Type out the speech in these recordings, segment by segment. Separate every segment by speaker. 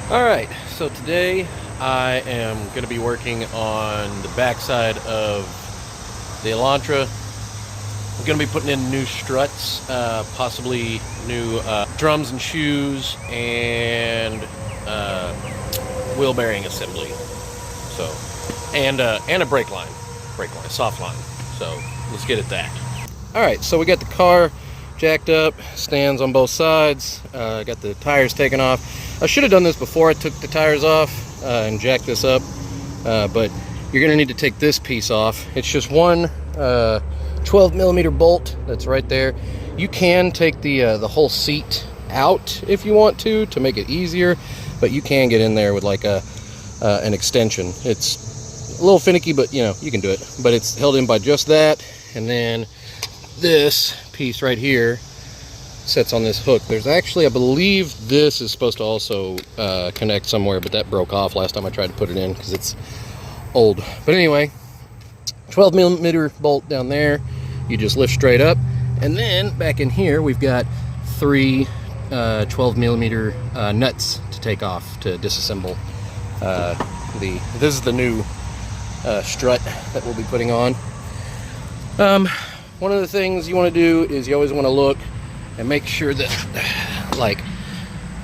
Speaker 1: Alright, so today I am going to be working on the backside of the Elantra. I'm going to be putting in new struts, possibly new drums and shoes, and wheel bearing assembly. So, and a brake line, soft line. So let's get at that. Alright, so we got the car jacked up, stands on both sides, got the tires taken off. I should have done this before I took the tires off and jacked this up, but you're going to need to take this piece off. It's just one 12mm bolt that's right there. You can take the whole seat out if you want to make it easier, but you can get in there with like an extension. It's a little finicky, but you know, you can do it. But it's held in by just that, and then this piece right here sets on this hook. There's actually, I believe this is supposed to also connect somewhere, but that broke off last time I tried to put it in because it's old. But anyway, 12mm bolt down there, you just lift straight up, and then back in here we've got three 12mm nuts to take off to disassemble. This is the new strut that we'll be putting on. One of the things you want to do is you always want to look and make sure that like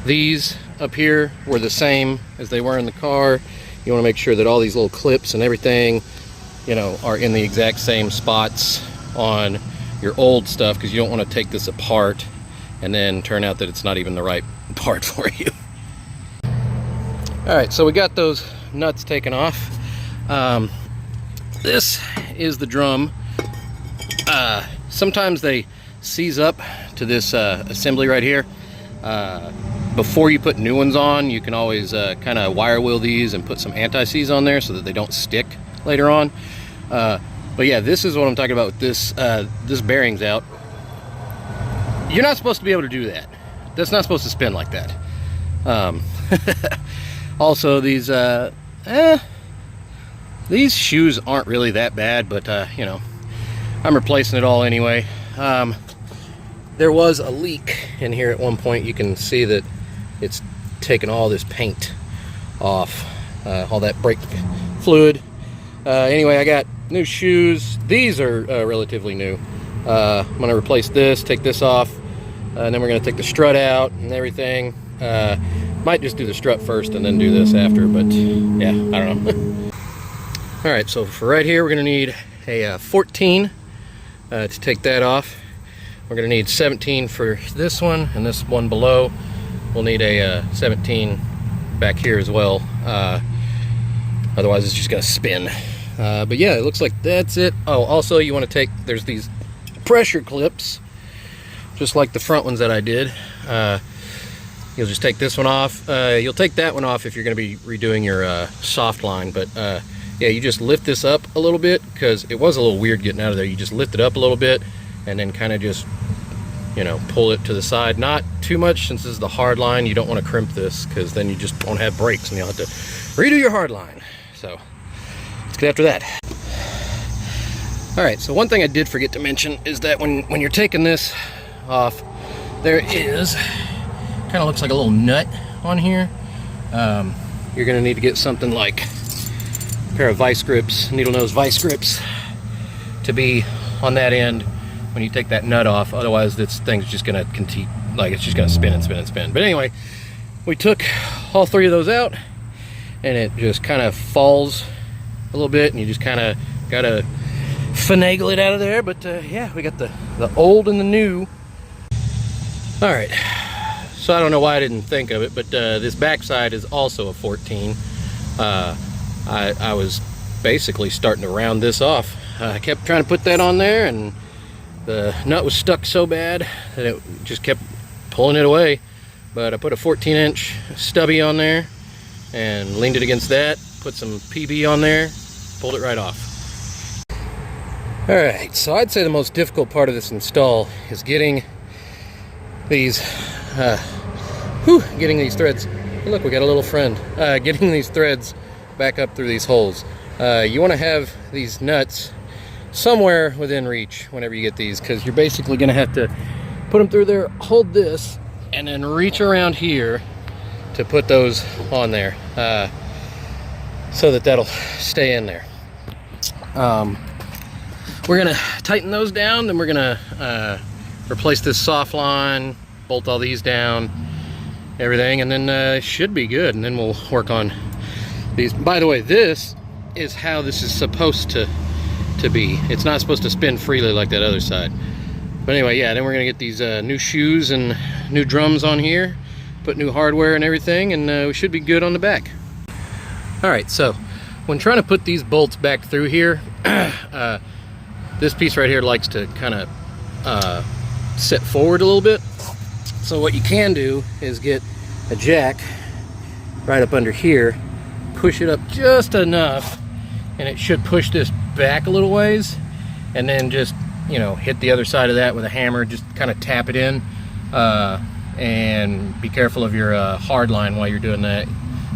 Speaker 1: these up here were the same as they were in the car. You want to make sure that all these little clips and everything, you know, are in the exact same spots on your old stuff, because you don't want to take this apart and then turn out that it's not even the right part for you. All right, so we got those nuts taken off. This is the drum. Sometimes they seize up to this assembly right here. Before you put new ones on, you can always kind of wire wheel these and put some anti-seize on there so that they don't stick later on. But yeah, this is what I'm talking about with this. This bearing's out. You're not supposed to be able to do that. That's not supposed to spin like that. Also, these shoes aren't really that bad, but you know, I'm replacing it all anyway. There was a leak in here at one point. You can see that it's taken all this paint off, all that brake fluid. Anyway, I got new shoes. These are relatively new. I'm going to replace this, take this off, and then we're going to take the strut out and everything. Might just do the strut first and then do this after, but yeah, I don't know. All right, so for right here, we're going to need a 14 to take that off. We're going to need 17 for this one, and this one below we'll need a 17 back here as well. Otherwise it's just going to spin. But yeah, it looks like that's it. Oh, also you want to take, there's these pressure clips just like the front ones that I did. You'll just take this one off. You'll take that one off if you're going to be redoing your soft line, but yeah, you just lift this up a little bit, because it was a little weird getting out of there. You just lift it up a little bit and then kind of just, you know, pull it to the side. Not too much, since this is the hard line. You don't want to crimp this, because then you just won't have brakes and you'll have to redo your hard line. So let's get after that. All right, so one thing I did forget to mention is that when you're taking this off, there is, kind of looks like a little nut on here. You're going to need to get something like a pair of vice grips, needle nose vice grips, to be on that end when you take that nut off. Otherwise this thing's just going to continue, like it's just going to spin and spin and spin. But anyway, we took all three of those out, and it just kind of falls a little bit, and you just kind of got to finagle it out of there. But yeah, we got the old and the new. All right, so I don't know why I didn't think of it, but this backside is also a 14. I was basically starting to round this off. I kept trying to put that on there, and the nut was stuck so bad that it just kept pulling it away. But I put a 14-inch stubby on there and leaned it against that, put some PB on there, pulled it right off. All right, so I'd say the most difficult part of this install is getting these threads. Hey, look, we got a little friend. Getting these threads back up through these holes. You want to have these nuts somewhere within reach whenever you get these, because you're basically going to have to put them through there, hold this, and then reach around here to put those on there, so that'll stay in there. We're gonna tighten those down, then we're gonna replace this soft line, bolt all these down, everything, and then it should be good. And then we'll work on these. By the way, this is how this is supposed to be. It's not supposed to spin freely like that other side. But anyway, yeah, then we're gonna get these new shoes and new drums on here, put new hardware and everything, and we should be good on the back. All right, so when trying to put these bolts back through here, this piece right here likes to kind of sit forward a little bit. So what you can do is get a jack right up under here, push it up just enough, and it should push this back a little ways, and then just, you know, hit the other side of that with a hammer, just kind of tap it in, and be careful of your hard line while you're doing that.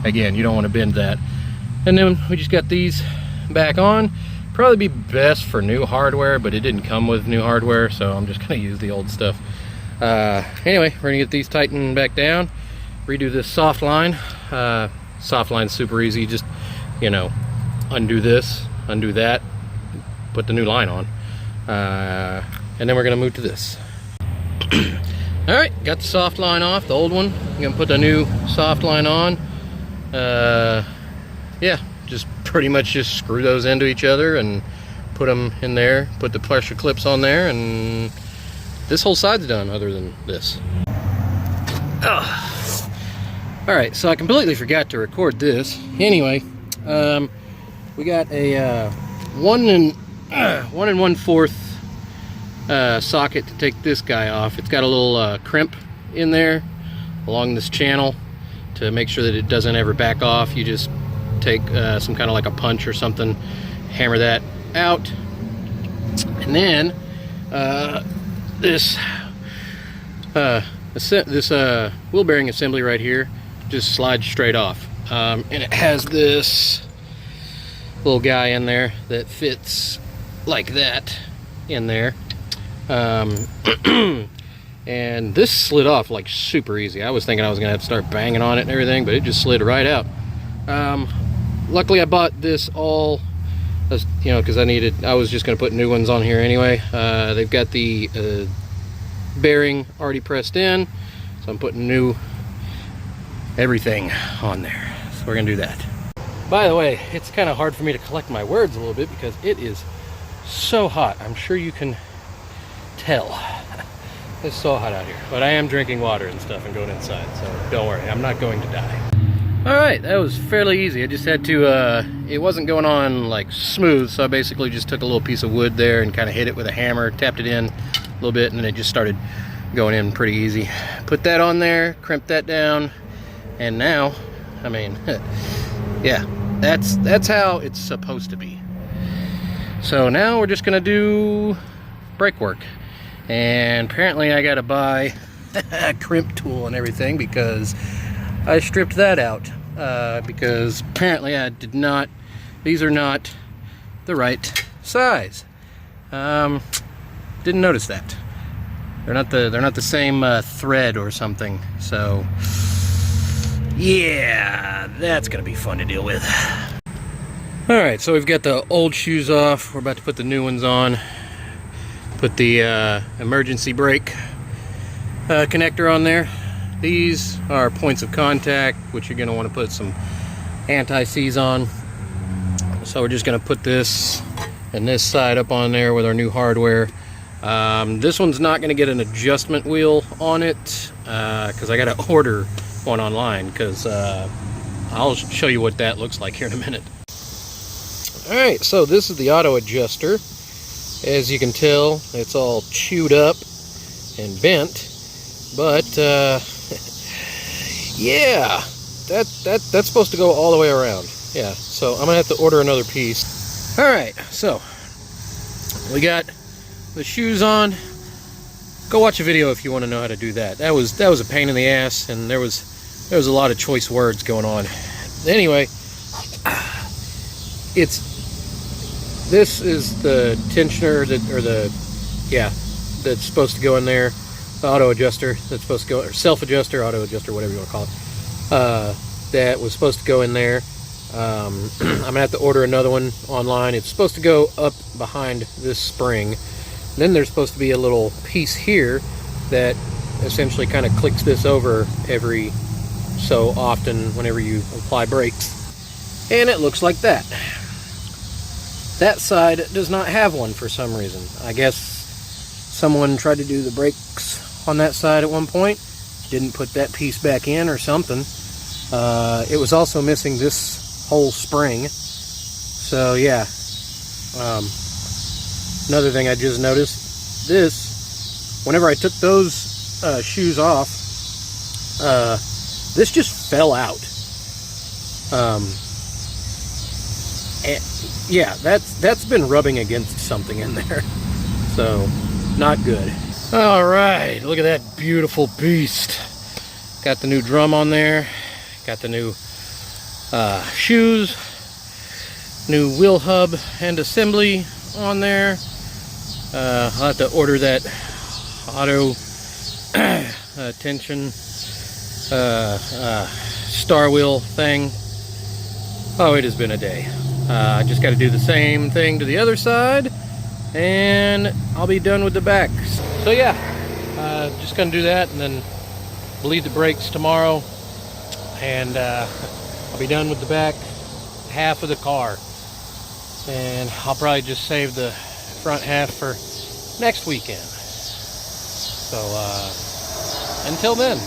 Speaker 1: Again, you don't want to bend that. And then we just got these back on. Probably be best for new hardware, but it didn't come with new hardware, so I'm just gonna use the old stuff. Anyway, we're gonna get these tightened back down, redo this soft line. Soft line's super easy. Just, you know, undo this, undo that, put the new line on, and then we're gonna move to this. All right, got the soft line off, the old one. I'm gonna put the new soft line on. Yeah, just pretty much just screw those into each other and put them in there, put the pressure clips on there, and this whole side's done other than this. Ugh. All right, so I completely forgot to record this. Anyway, we got a 1 1/4 socket to take this guy off. It's got a little crimp in there along this channel to make sure that it doesn't ever back off. You just take some kind of like a punch or something, hammer that out, and then this wheel bearing assembly right here just slides straight off, and it has this little guy in there that fits like that in there, and this slid off like super easy. I was thinking I was gonna have to start banging on it and everything, but it just slid right out. Luckily I bought this all, you know, because I was just going to put new ones on here anyway. They've got the bearing already pressed in, so I'm putting new everything on there. So we're going to do that. By the way, it's kind of hard for me to collect my words a little bit because it is so hot. I'm sure you can tell. It's so hot out here. But I am drinking water and stuff and going inside, so don't worry, I'm not going to die. Alright, that was fairly easy. I just had to, it wasn't going on like smooth, so I basically just took a little piece of wood there and kind of hit it with a hammer, tapped it in a little bit, and then it just started going in pretty easy. Put that on there, crimp that down, and now, I mean, yeah, that's how it's supposed to be. So now we're just gonna do brake work. And apparently I gotta buy a crimp tool and everything because I stripped that out, because apparently I did not, these are not the right size. Didn't notice that. They're not the same thread or something. So yeah, that's gonna be fun to deal with. All right, so we've got the old shoes off. We're about to put the new ones on. Put the emergency brake connector on there. These are points of contact, which you're going to want to put some anti-seize on. So we're just going to put this and this side up on there with our new hardware. This one's not going to get an adjustment wheel on it because I got to order one online, because I'll show you what that looks like here in a minute. Alright, so this is the auto adjuster. As you can tell, it's all chewed up and bent, but yeah, that's supposed to go all the way around. Yeah, so I'm gonna have to order another piece. All right, so we got the shoes on. Go watch a video if you want to know how to do that. That was a pain in the ass, and there was a lot of choice words going on. Anyway, this is the tensioner that's supposed to go in there. The auto adjuster that's supposed to go, or self adjuster, auto adjuster, whatever you want to call it. that was supposed to go in there. I'm gonna have to order another one online. It's supposed to go up behind this spring. Then there's supposed to be a little piece here that essentially kind of clicks this over every so often whenever you apply brakes. And it looks like that. That side does not have one for some reason. I guess someone tried to do the brakes on that side at one point, didn't put that piece back in or something. It was also missing this whole spring. So yeah. Another thing I just noticed, this, whenever I took those shoes off, this just fell out. And yeah, that's been rubbing against something in there. So, not good. Alright, look at that beautiful beast. Got the new drum on there. Got the new shoes. New wheel hub and assembly on there. I'll have to order that auto tension star wheel thing. Oh, it has been a day. I just got to do the same thing to the other side, and I'll be done with the back. So yeah, just gonna do that, and then bleed the brakes tomorrow, and I'll be done with the back half of the car, and I'll probably just save the front half for next weekend. So until then.